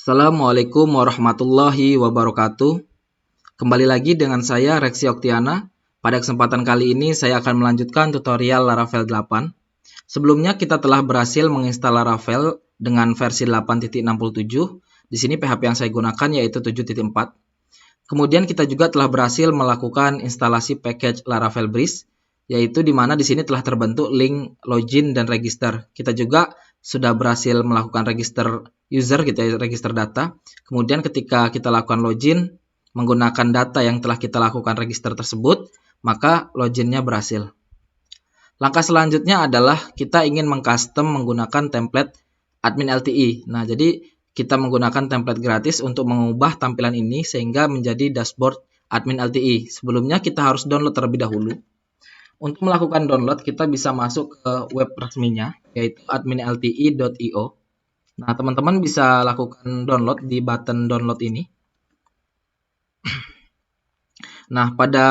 Assalamualaikum warahmatullahi wabarakatuh. Kembali lagi dengan saya Reksi Oktiana. Pada kesempatan kali ini saya akan melanjutkan tutorial Laravel 8. Sebelumnya kita telah berhasil menginstal Laravel dengan versi 8.67. Di sini PHP yang saya gunakan yaitu 7.4. Kemudian kita juga telah berhasil melakukan instalasi package Laravel Breeze, yaitu di mana di sini telah terbentuk link login dan register. Kita juga sudah berhasil melakukan register user gitu ya, register data. Kemudian ketika kita lakukan login menggunakan data yang telah kita lakukan register tersebut, maka loginnya berhasil. Langkah selanjutnya adalah kita ingin mengcustom menggunakan template admin LTE. Nah, jadi kita menggunakan template gratis untuk mengubah tampilan ini sehingga menjadi dashboard admin LTE. Sebelumnya kita harus download terlebih dahulu. Untuk melakukan download, kita bisa masuk ke web resminya, yaitu adminlte.io. Nah, teman-teman bisa lakukan download di button download ini. Nah, pada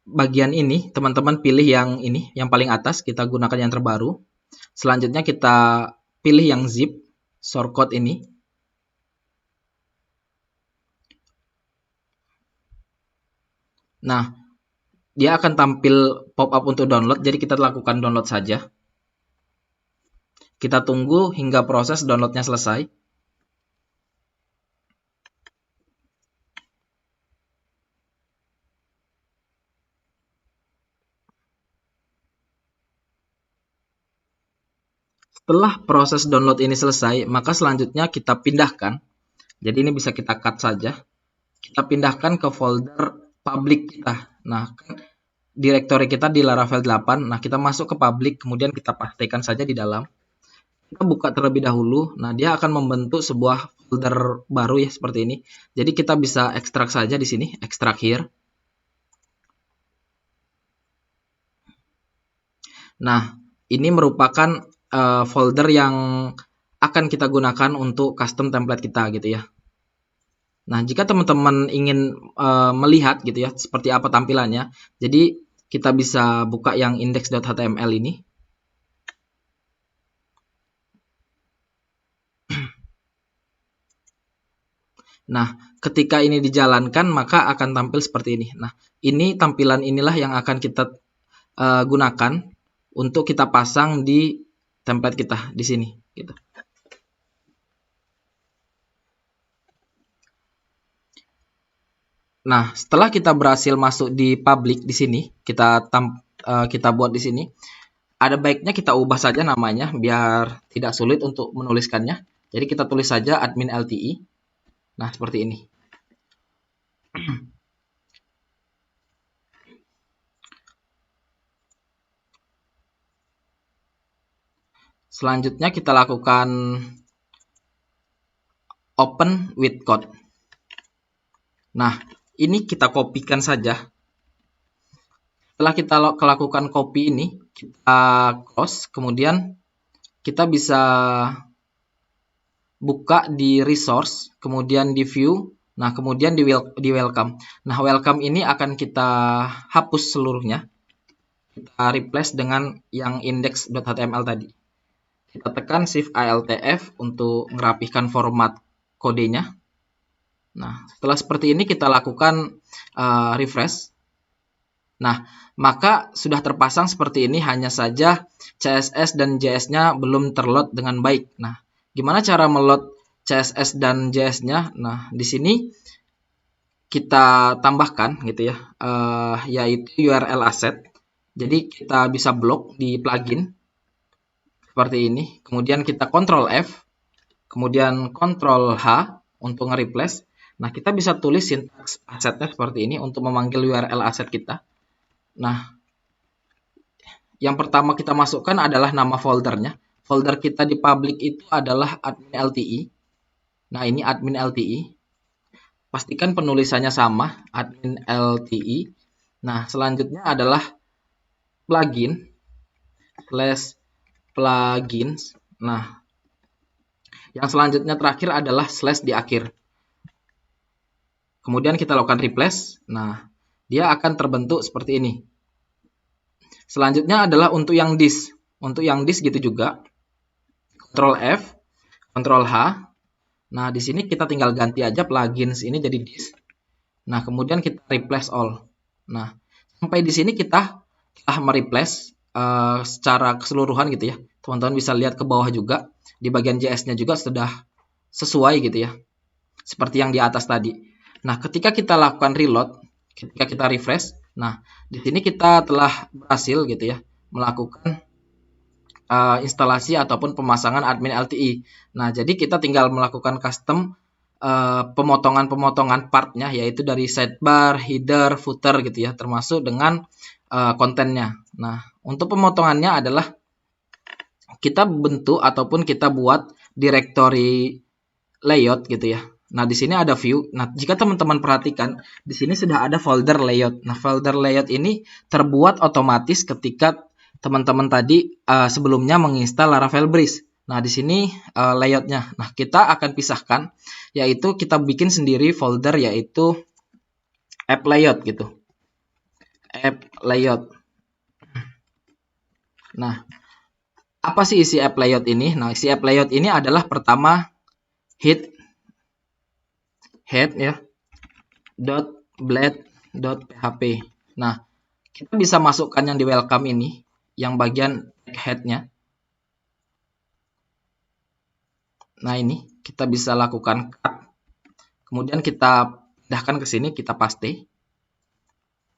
bagian ini, teman-teman pilih yang ini, yang paling atas, kita gunakan yang terbaru. Selanjutnya kita pilih yang zip, shortcode ini. Nah, dia akan tampil pop-up untuk download, jadi kita lakukan download saja. Kita tunggu hingga proses downloadnya selesai. Setelah proses download ini selesai, maka selanjutnya kita pindahkan. Jadi ini bisa kita cut saja. Kita pindahkan ke folder public kita. Nah, direktori kita di Laravel 8. Nah, kita masuk ke public, kemudian kita pastikan saja di dalam. Kita buka terlebih dahulu. Nah, dia akan membentuk sebuah folder baru ya seperti ini. Jadi kita bisa ekstrak saja di sini, ekstrak here. Nah, ini merupakan folder yang akan kita gunakan untuk custom template kita gitu ya. Nah, jika teman-teman ingin melihat gitu ya seperti apa tampilannya, jadi kita bisa buka yang index.html ini. Nah, ketika ini dijalankan maka akan tampil seperti ini. Nah, ini tampilan inilah yang akan kita gunakan untuk kita pasang di template kita di sini gitu. Nah, setelah kita berhasil masuk di public di sini, kita buat di sini. Ada baiknya kita ubah saja namanya biar tidak sulit untuk menuliskannya. Jadi kita tulis saja admin LTE. Nah, seperti ini. Selanjutnya kita lakukan open with code. Nah, ini kita kopikan saja. Setelah kita lakukan copy ini, kita close, kemudian kita bisa buka di resource, kemudian di view, nah kemudian di welcome. Nah, welcome ini akan kita hapus seluruhnya. Kita replace dengan yang index.html tadi. Kita tekan Shift ALTF untuk merapihkan format kodenya. Nah, setelah seperti ini kita lakukan refresh. Nah, maka sudah terpasang seperti ini, hanya saja CSS dan JS-nya belum terload dengan baik. Nah, gimana cara meload CSS dan JS-nya? Nah, di sini kita tambahkan gitu ya, yaitu URL asset. Jadi kita bisa blok di plugin seperti ini. Kemudian kita Ctrl F, kemudian Ctrl H untuk nge-replace. Nah, kita bisa tulis sintaks asetnya seperti ini untuk memanggil URL aset kita. Nah, yang pertama kita masukkan adalah nama foldernya. Folder kita di public itu adalah admin LTE. Nah, ini admin LTE. Pastikan penulisannya sama, admin LTE. Nah, selanjutnya adalah plugin /plugins. Nah, yang selanjutnya terakhir adalah slash di akhir. Kemudian kita lakukan replace. Nah, dia akan terbentuk seperti ini. Selanjutnya adalah untuk yang disk. Untuk yang disk gitu juga. Ctrl F, Ctrl H. Nah, di sini kita tinggal ganti aja plugins ini jadi this. Nah, kemudian kita replace all. Nah, sampai di sini kita telah mereplace secara keseluruhan gitu ya. Teman-teman bisa lihat ke bawah juga. Di bagian JS-nya juga sudah sesuai gitu ya. Seperti yang di atas tadi. Nah, ketika kita lakukan reload, ketika kita refresh, nah, di sini kita telah berhasil gitu ya, melakukan instalasi ataupun pemasangan admin LTE. Nah, jadi kita tinggal melakukan custom pemotongan-pemotongan partnya, yaitu dari sidebar, header, footer gitu ya, termasuk dengan kontennya. Nah, untuk pemotongannya adalah kita bentuk ataupun kita buat directory layout gitu ya. Nah, di sini ada view. Nah, jika teman-teman perhatikan, di sini sudah ada folder layout. Nah, folder layout ini terbuat otomatis ketika teman-teman tadi sebelumnya menginstal Laravel Breeze. Nah, di sini layoutnya. Nah, kita akan pisahkan, yaitu kita bikin sendiri folder yaitu app layout gitu. App layout. Nah, apa sih isi app layout ini? Nah, isi app layout ini adalah pertama head ya .blade.php. Nah, kita bisa masukkan yang di welcome ini, yang bagian head-nya. Nah, ini kita bisa lakukan cut. Kemudian kita pindahkan ke sini, kita paste.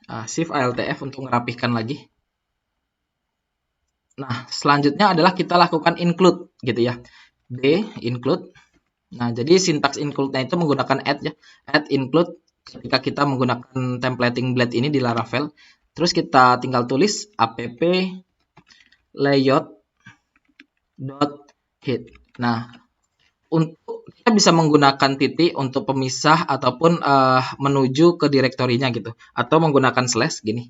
Shift ALTF untuk merapihkan lagi. Nah, selanjutnya adalah kita lakukan include gitu ya. include. Nah, jadi sintaks include-nya itu menggunakan add ya. Add include ketika kita menggunakan templating Blade ini di Laravel. Terus kita tinggal tulis app layout.head. Nah, untuk kita bisa menggunakan titik untuk pemisah ataupun menuju ke direktorinya gitu, atau menggunakan slash gini.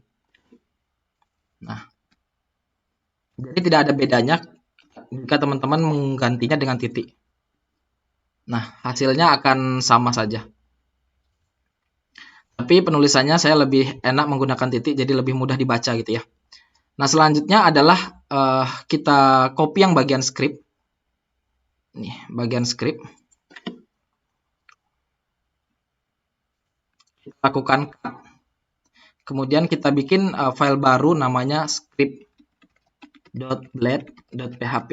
Nah, jadi tidak ada bedanya jika teman-teman menggantinya dengan titik. Nah, hasilnya akan sama saja. Tapi penulisannya saya lebih enak menggunakan titik, jadi lebih mudah dibaca gitu ya. Nah, selanjutnya adalah kita copy yang bagian script. Nih, bagian script. Kita lakukan cut. Kemudian kita bikin file baru namanya script.blade.php.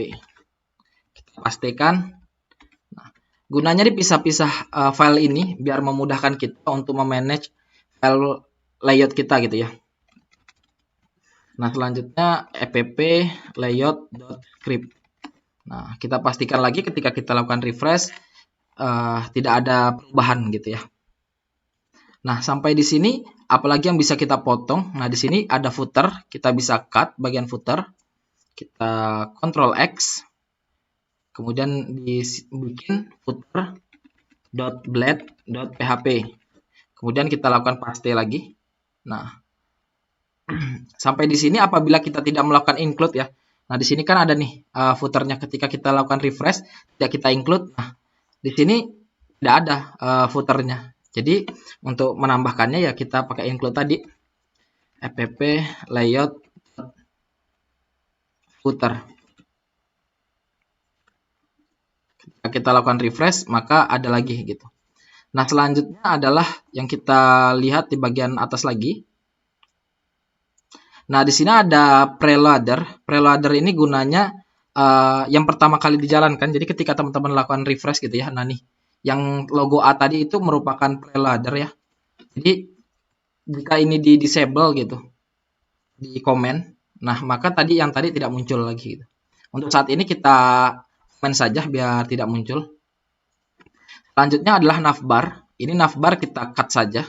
Kita pastikan. Nah, gunanya dipisah-pisah file ini biar memudahkan kita untuk memanage file layout kita gitu ya. Nah, selanjutnya app layout.script. Nah, kita pastikan lagi ketika kita lakukan refresh tidak ada perubahan gitu ya. Nah, sampai di sini apalagi yang bisa kita potong? Nah, di sini ada footer, kita bisa cut bagian footer. Kita Ctrl X. Kemudian dibikin footer.blade.php. Kemudian kita lakukan paste lagi. Nah, sampai di sini apabila kita tidak melakukan include ya. Nah, di sini kan ada nih footernya, ketika kita lakukan refresh tidak kita include. Nah, di sini tidak ada footernya. Jadi untuk menambahkannya ya kita pakai include tadi. App layout footer. Ketika kita lakukan refresh maka ada lagi gitu. Nah, selanjutnya adalah yang kita lihat di bagian atas lagi. Nah, di sini ada preloader. Preloader ini gunanya yang pertama kali dijalankan. Jadi ketika teman-teman lakukan refresh gitu ya. Nah, nih yang logo A tadi itu merupakan preloader ya. Jadi jika ini di disable gitu, di comment, nah maka yang tadi tidak muncul lagi gitu. Untuk saat ini kita comment saja biar tidak muncul. Selanjutnya adalah navbar. Ini navbar kita cut saja.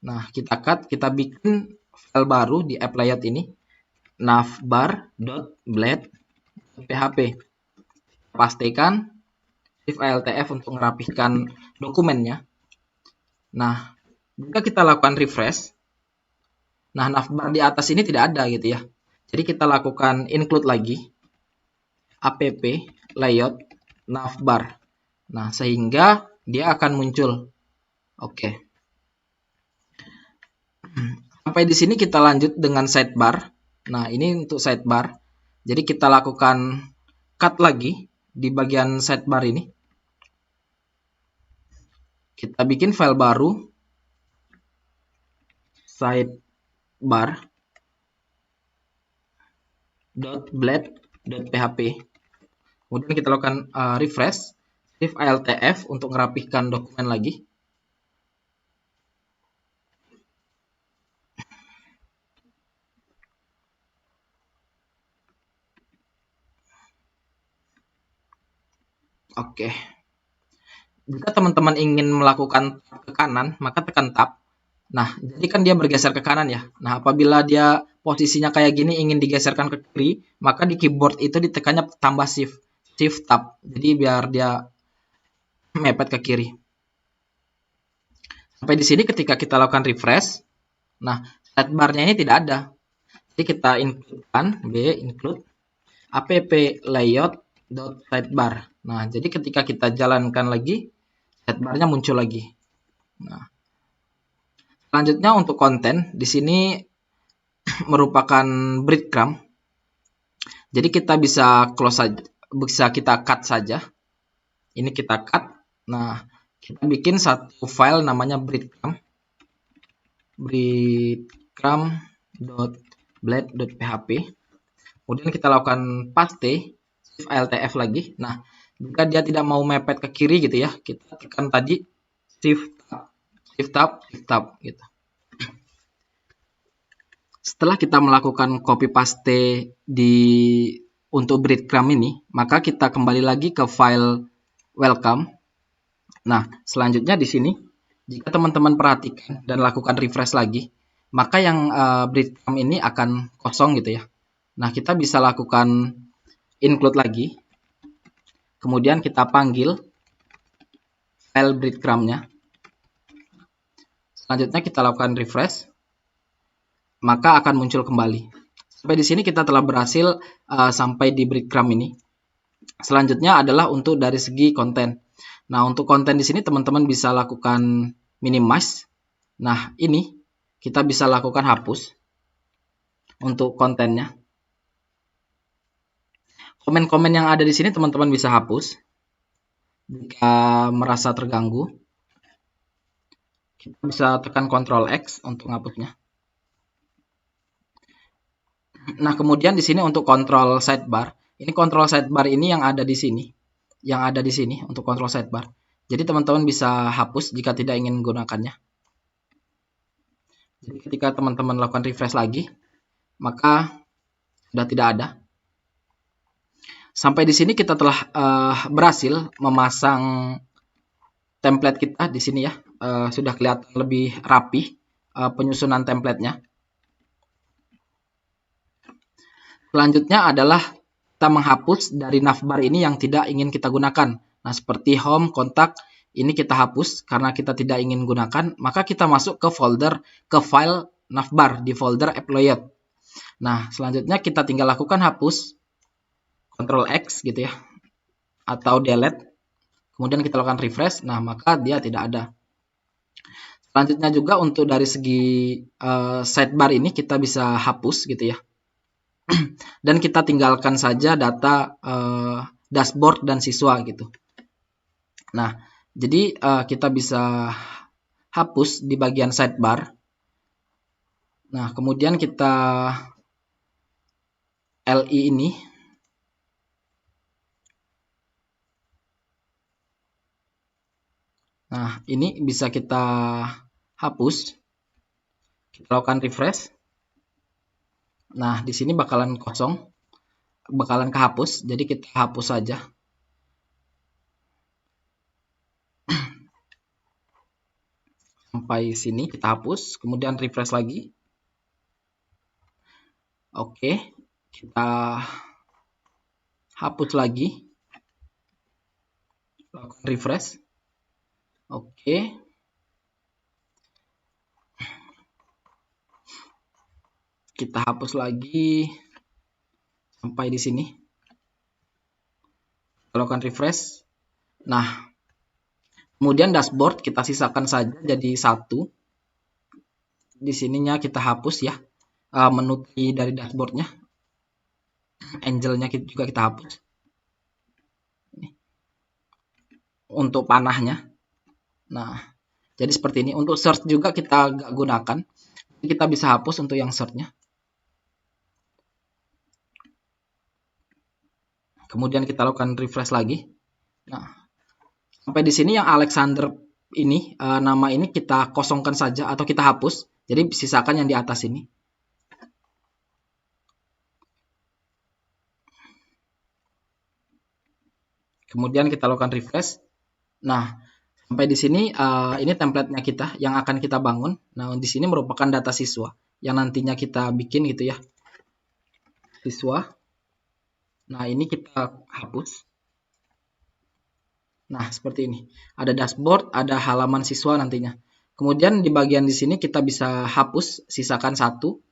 Nah, kita cut, kita bikin file baru di app layout ini, navbar.blade.php. Pastikan Shift ALTF untuk merapihkan dokumennya. Nah, jika kita lakukan refresh, nah navbar di atas ini tidak ada gitu ya. Jadi kita lakukan include lagi, app layout navbar. Nah, sehingga dia akan muncul. Oke. Sampai di sini kita lanjut dengan sidebar. Nah, ini untuk sidebar. Jadi kita lakukan cut lagi di bagian sidebar ini. Kita bikin file baru, sidebar.blade.php. Kemudian kita lakukan refresh, shift ALTF untuk merapihkan dokumen lagi. Oke. Jika teman-teman ingin melakukan tab ke kanan, maka tekan tab. Nah, jadi kan dia bergeser ke kanan ya. Nah, apabila dia posisinya kayak gini ingin digeserkan ke kiri, maka di keyboard itu ditekannya tambah shift tab. Jadi biar dia mepet ke kiri. Sampai di sini ketika kita lakukan refresh, nah sidebar-nya ini tidak ada. Jadi kita include app layout.sidebar. Nah, jadi ketika kita jalankan lagi, sidebar-nya muncul lagi. Nah, selanjutnya untuk konten, di sini merupakan breadcrumb. Jadi kita bisa close saja, bisa kita cut saja. Ini kita cut. Nah, kita bikin satu file namanya breadcrumb.blade.php. Kemudian kita lakukan paste, shift ALTF lagi. Nah, jika dia tidak mau mepet ke kiri gitu ya, kita tekan tadi shift tab gitu. Setelah kita melakukan copy paste untuk breadcrumb ini, maka kita kembali lagi ke file welcome. Nah, selanjutnya di sini, jika teman-teman perhatikan dan lakukan refresh lagi, maka yang breadcrumb ini akan kosong gitu ya. Nah, kita bisa lakukan include lagi. Kemudian kita panggil file breadcrumb-nya. Selanjutnya kita lakukan refresh, maka akan muncul kembali. Sampai di sini kita telah berhasil sampai di breadcrumb ini. Selanjutnya adalah untuk dari segi konten. Nah, untuk konten di sini teman-teman bisa lakukan minimize. Nah, ini kita bisa lakukan hapus untuk kontennya. Komen-komen yang ada di sini teman-teman bisa hapus jika merasa terganggu. Kita bisa tekan Ctrl X untuk menghapusnya. Nah, kemudian di sini untuk kontrol sidebar. Ini kontrol sidebar ini yang ada di sini. Yang ada di sini untuk kontrol sidebar. Jadi teman-teman bisa hapus jika tidak ingin menggunakannya. Jadi ketika teman-teman lakukan refresh lagi, maka sudah tidak ada. Sampai di sini kita telah berhasil memasang template kita di sini ya. Sudah kelihatan lebih rapi penyusunan template-nya. Selanjutnya adalah kita menghapus dari navbar ini yang tidak ingin kita gunakan. Nah, seperti home, kontak, ini kita hapus karena kita tidak ingin gunakan. Maka kita masuk ke file navbar di folder app layout. Nah, selanjutnya kita tinggal lakukan hapus, Ctrl X gitu ya, atau delete. Kemudian kita lakukan refresh, nah maka dia tidak ada. Selanjutnya juga untuk dari segi sidebar ini kita bisa hapus gitu ya. Dan kita tinggalkan saja data dashboard dan siswa gitu. Nah, jadi kita bisa hapus di bagian sidebar. Nah, kemudian kita LI ini. Nah, ini bisa kita hapus. Kita lakukan refresh. Nah, di sini bakalan kosong. Bakalan kehapus. Jadi kita hapus saja. Sampai sini kita hapus. Kemudian refresh lagi. Oke. Kita hapus lagi. Lakukan refresh. Oke. Kita hapus lagi sampai di sini. Lakukan refresh. Nah, kemudian dashboard kita sisakan saja jadi satu. Di sininya kita hapus ya. Menu dari dashboardnya. Angelnya juga kita hapus. Untuk panahnya. Nah, jadi seperti ini. Untuk search juga kita nggak gunakan. Kita bisa hapus untuk yang search-nya. Kemudian kita lakukan refresh lagi. Nah, sampai di sini yang Alexander ini, nama ini kita kosongkan saja atau kita hapus. Jadi sisakan yang di atas ini. Kemudian kita lakukan refresh. Nah, sampai di sini ini template-nya kita yang akan kita bangun. Nah, di sini merupakan data siswa yang nantinya kita bikin gitu ya. Siswa. Nah, ini kita hapus. Nah, seperti ini. Ada dashboard, ada halaman siswa nantinya. Kemudian di bagian di sini kita bisa hapus, sisakan satu.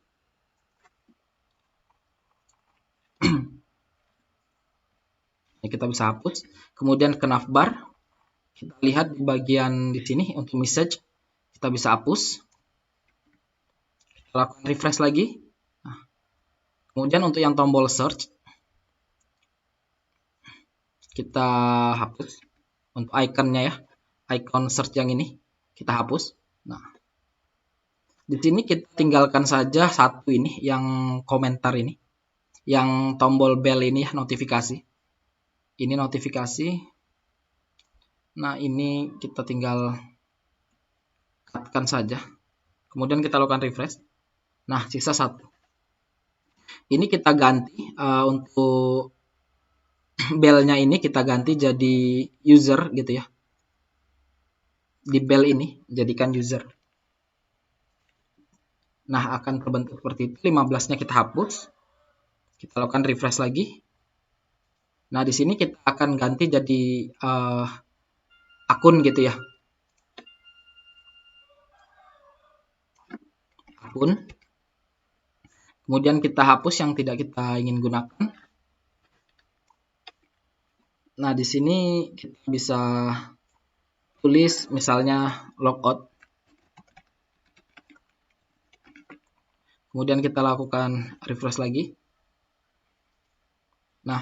Ini kita bisa hapus. Kemudian ke navbar, kita lihat di bagian di sini untuk message, kita bisa hapus. Kita lakukan refresh lagi. Nah, kemudian untuk yang tombol search, kita hapus. Untuk ikonnya ya, icon search yang ini, kita hapus. Nah, di sini kita tinggalkan saja satu ini, yang komentar ini. Yang tombol bell ini ya, notifikasi. Ini notifikasi. Nah, ini kita tinggal cut-kan saja. Kemudian kita lakukan refresh. Nah, sisa satu. Ini kita ganti untuk bell-nya ini kita ganti jadi user gitu ya. Di bell ini jadikan user. Nah, akan terbentuk seperti itu. 15-nya kita hapus. Kita lakukan refresh lagi. Nah, di sini kita akan ganti jadi akun gitu ya. Akun. Kemudian kita hapus yang tidak kita ingin gunakan. Nah, di sini kita bisa tulis misalnya logout. Kemudian kita lakukan refresh lagi. Nah,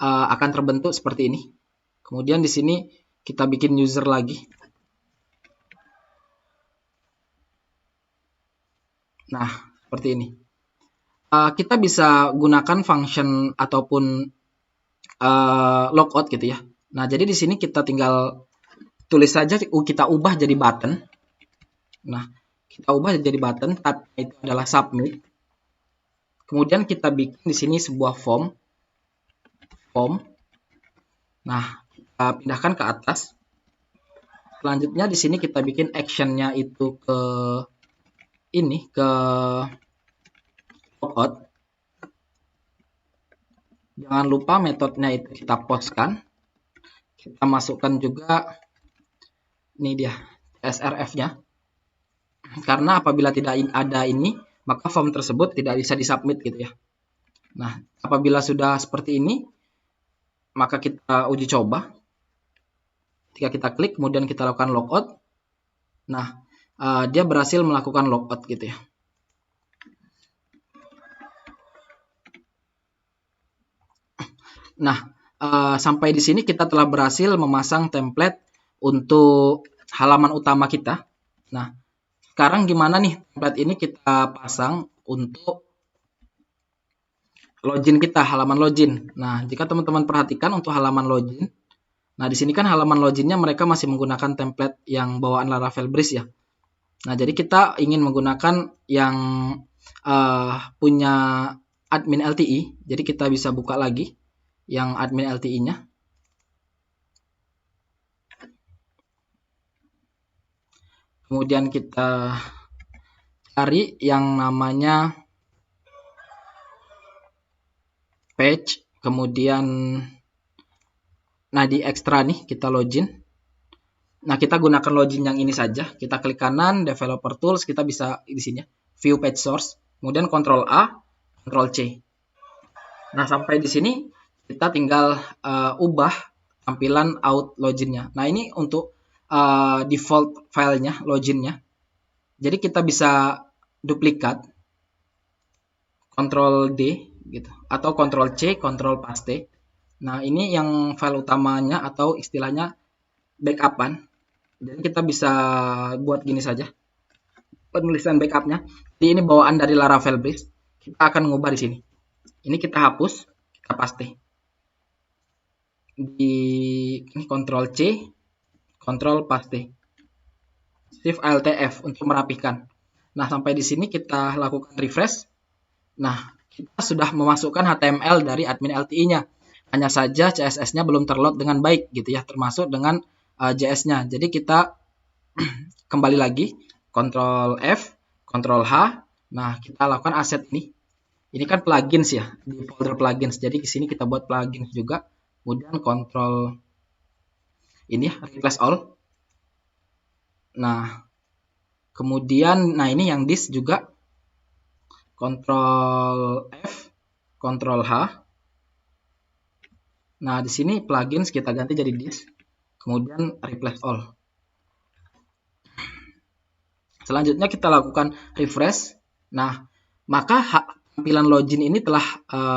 akan terbentuk seperti ini. Kemudian di sini kita bikin user lagi. Nah, seperti ini. Kita bisa gunakan function ataupun logout gitu ya. Nah, jadi di sini kita tinggal tulis saja, kita ubah jadi button. Nah, kita ubah jadi button, tab itu adalah submit. Kemudian kita bikin di sini sebuah form. Nah, kita pindahkan ke atas. Selanjutnya di sini kita bikin action-nya itu ke ini, ke logout. Jangan lupa metodenya itu kita postkan. Kita masukkan juga ini dia srf-nya. Karena apabila tidak ada ini, maka form tersebut tidak bisa disubmit gitu ya. Nah, apabila sudah seperti ini, maka kita uji coba. Ketika kita klik, kemudian kita lakukan logout. Nah, dia berhasil melakukan logout gitu ya. Nah, sampai di sini kita telah berhasil memasang template untuk halaman utama kita. Nah, sekarang gimana nih template ini kita pasang untuk login kita, halaman login. Nah, jika teman-teman perhatikan untuk halaman login, nah di sini kan halaman loginnya mereka masih menggunakan template yang bawaan Laravel Breeze ya. Nah, jadi kita ingin menggunakan yang punya admin LTI, jadi kita bisa buka lagi yang admin LTI-nya. Kemudian kita cari yang namanya page, kemudian nah di ekstra nih kita login. Nah, kita gunakan login yang ini saja. Kita klik kanan, developer tools, kita bisa di sini view page source, kemudian Ctrl A, Ctrl C. Nah, sampai di sini kita tinggal ubah tampilan out loginnya. Nah, ini untuk default filenya, loginnya. Jadi kita bisa duplikat, Ctrl D gitu, atau Ctrl C, Ctrl paste. Nah, ini yang file utamanya atau istilahnya backupan. Jadi kita bisa buat gini saja penulisan backupnya. Jadi ini bawaan dari Laravel base. Kita akan mengubah di sini. Ini kita hapus, kita paste di ini Ctrl C, Ctrl paste, Shift Alt F untuk merapikan. Nah, sampai di sini kita lakukan refresh. Nah, kita sudah memasukkan HTML dari admin LTI-nya. Hanya saja CSS-nya belum terload dengan baik gitu ya, termasuk dengan JS-nya. Jadi kita kembali lagi Ctrl F, Ctrl H. Nah, kita lakukan aset ini. Ini kan plugins ya, di folder plugins. Jadi di sini kita buat plugins juga. Kemudian Ctrl ini ya, replace all. Nah, kemudian ini yang this juga Ctrl F, Ctrl H. Nah, di sini plugins kita ganti jadi this. Kemudian replace all. Selanjutnya kita lakukan refresh. Nah, maka tampilan login ini telah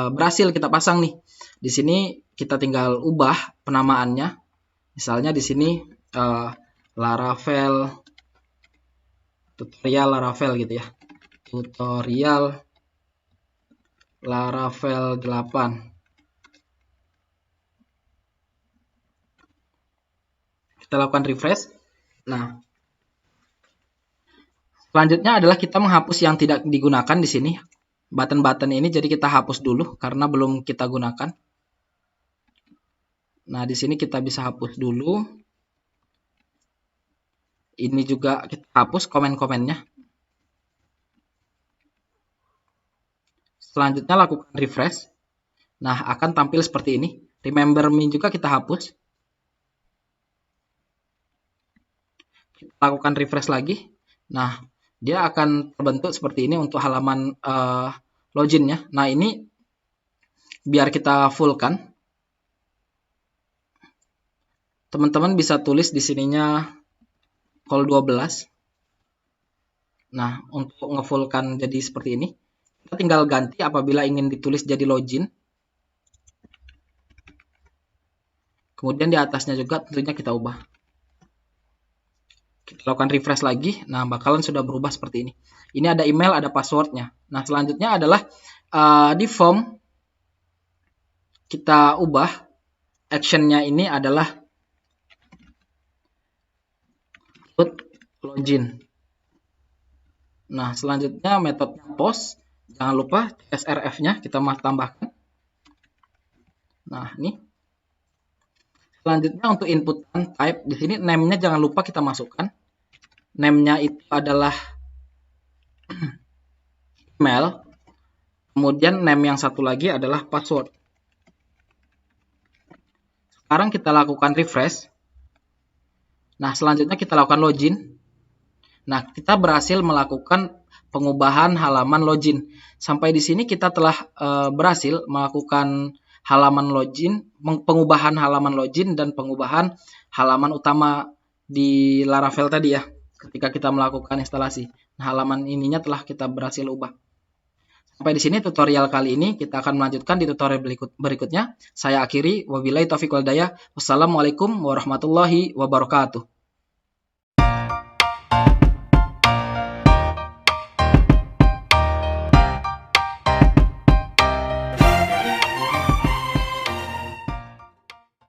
berhasil kita pasang nih. Di sini kita tinggal ubah penamaannya. Misalnya di sini Laravel tutorial Laravel gitu ya. Tutorial Laravel 8. Kita lakukan refresh. Nah, selanjutnya adalah kita menghapus yang tidak digunakan di sini. Button-button ini jadi kita hapus dulu karena belum kita gunakan. Nah, di sini kita bisa hapus dulu. Ini juga kita hapus komen-komennya. Selanjutnya lakukan refresh. Nah, akan tampil seperti ini. Remember me juga kita hapus. Kita lakukan refresh lagi. Nah, dia akan terbentuk seperti ini untuk halaman loginnya. Nah, ini biar kita fullkan. Teman-teman bisa tulis di sininya call 12. Nah, untuk ngefullkan jadi seperti ini, kita tinggal ganti apabila ingin ditulis jadi login. Kemudian di atasnya juga tentunya kita ubah. Kita lakukan refresh lagi. Nah, bakalan sudah berubah seperti ini. Ini ada email, ada passwordnya. Nah, selanjutnya adalah di form kita ubah. Actionnya ini adalah login. Nah, selanjutnya metodenya post. Jangan lupa srf-nya kita tambahkan. Nah, ini. Selanjutnya untuk inputan type di sini name-nya jangan lupa kita masukkan. Name-nya itu adalah email. Kemudian name yang satu lagi adalah password. Sekarang kita lakukan refresh. Nah, selanjutnya kita lakukan login. Nah, kita berhasil melakukan pengubahan halaman login. Sampai di sini kita telah berhasil melakukan halaman login, pengubahan halaman login dan pengubahan halaman utama di Laravel tadi ya, ketika kita melakukan instalasi. Nah, halaman ininya telah kita berhasil ubah. Sampai di sini tutorial kali ini. Kita akan melanjutkan di tutorial berikutnya. Saya akhiri, wabillahi taufiq wal hidayah. Wassalamualaikum warahmatullahi wabarakatuh.